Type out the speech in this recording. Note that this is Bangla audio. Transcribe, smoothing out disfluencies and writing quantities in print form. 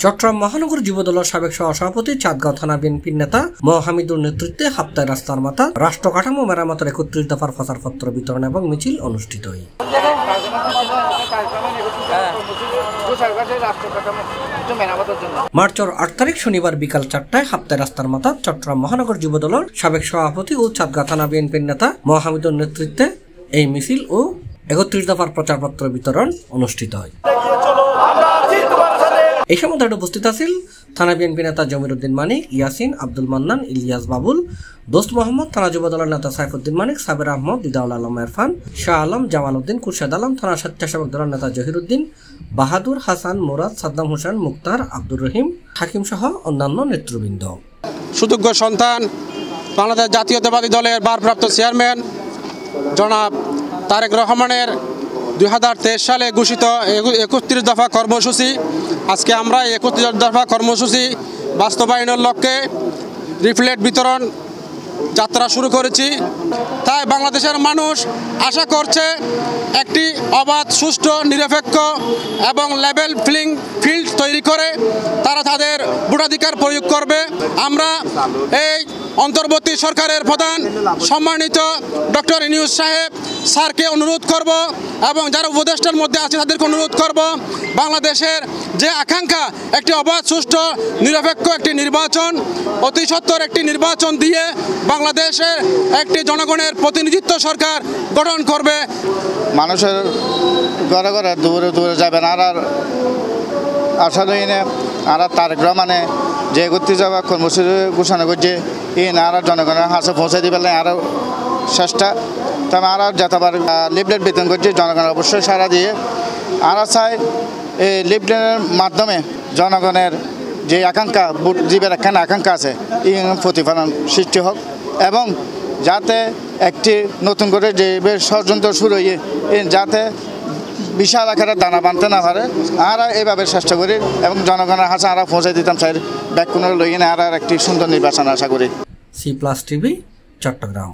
চট্টগ্রাম মহানগর যুবদলের সাবেক সভাপতি চাঁদগাঁও থানা বিএনপির নেতা হামিদুর নেতৃত্বে হাপ্তায় রাস্তার মাথা রাষ্ট্র কাঠামো মেরামতের ৩১ দফার প্রচারপত্র বিতরণ এবং মিছিল অনুষ্ঠিত হয়। মার্চের ৮ তারিখ শনিবার বিকাল ৪টায় হাপ্তায় রাস্তার মাথা চট্টগ্রাম মহানগর যুবদলের সাবেক সভাপতি ও চাঁদগাঁও থানা বিএনপির নেতা হামিদুর নেতৃত্বে এই মিছিল ও ৩১ দফার প্রচারপত্র বিতরণ অনুষ্ঠিত হয়। এই সময় উপস্থিত আছেন থানা বিএনপি নেতা জমির উদ্দিন মানিক, ইয়াসিন, আব্দুল মান্নান, ইলিয়াস বাবুল, দোস্ত মোহাম্মদ, থানা যুবদলের নেতা সাইফুদ্দিন মানিক, সাবের আহমদ, দিদাউল আলম ইরফান, শাহ আলম, জামাল উদ্দিন, কুরশেদ আলম, থানা স্বেচ্ছাসেবক দলের নেতা জহির উদ্দিন, বাহাদুর, হাসান, মুরাদ, সাদ্দাম হোসেন, মুক্তার, আব্দুর রহিম, হাকিম সহ অন্যান্য নেতৃবৃন্দ। সুযোগ্য সন্তান বাংলাদেশ জাতীয়তাবাদী দলের ভারপ্রাপ্ত চেয়ারম্যান জনাব তারেক রহমানের ২০২৩ সালে ঘোষিত ৩১ দফা কর্মসূচি, আজকে আমরা ৩১ দফা কর্মসূচি বাস্তবায়নের লক্ষ্যে লিফলেট বিতরণ যাত্রা শুরু করেছি। তাই বাংলাদেশের মানুষ আশা করছে একটি অবাধ, সুষ্ঠু, নিরপেক্ষ এবং লেভেল প্লেইং ফিল্ড তৈরি করে তারা তাদের ভোটাধিকার প্রয়োগ করবে। আমরা এই অন্তর্বর্তী সরকারের প্রধান সম্মানিত ডক্টর ইউনূস সাহেব স্যারকে অনুরোধ করব এবং যারা উপদেষ্টার মধ্যে আছে তাদেরকে অনুরোধ করব, বাংলাদেশের যে আকাঙ্ক্ষা একটি অবাধ, সুষ্ঠু, নিরপেক্ষ একটি নির্বাচন, অতি সত্বর একটি নির্বাচন দিয়ে বাংলাদেশের একটি জনগণের প্রতিনিধিত্ব সরকার গঠন করবে। মানুষের ঘরে ঘরে দূরে দূরে যাবেন আর আশা দিনে আর তারেক রহমানে যে ৩১ দফা কর্মসূচি ঘোষণা করছে এই আর জনগণের হাতে পৌঁছে দিবেন আরও চেষ্টা। তবে আর যতবার লিফলেট বিতরণ করছে জনগণের অবশ্যই সাড়া দিয়ে আর চাই এই লিফলেটের মাধ্যমে জনগণের যে আকাঙ্ক্ষা, ভোট দিবের একখানে আকাঙ্ক্ষা আছে এই প্রতিফলন সৃষ্টি হোক এবং যাতে একটি নতুন করে যে ষড়যন্ত্র শুরু হয়ে যাতে বিশাল আকারে দানা বানতে না পারে আর এইভাবে চেষ্টা করি এবং জনগণের হাতে আর পৌঁছে দিতাম চাই ব্যাকুণের লইয়ে আর একটি সুন্দর নির্বাচন আশা করি। C+ TV Chittagong.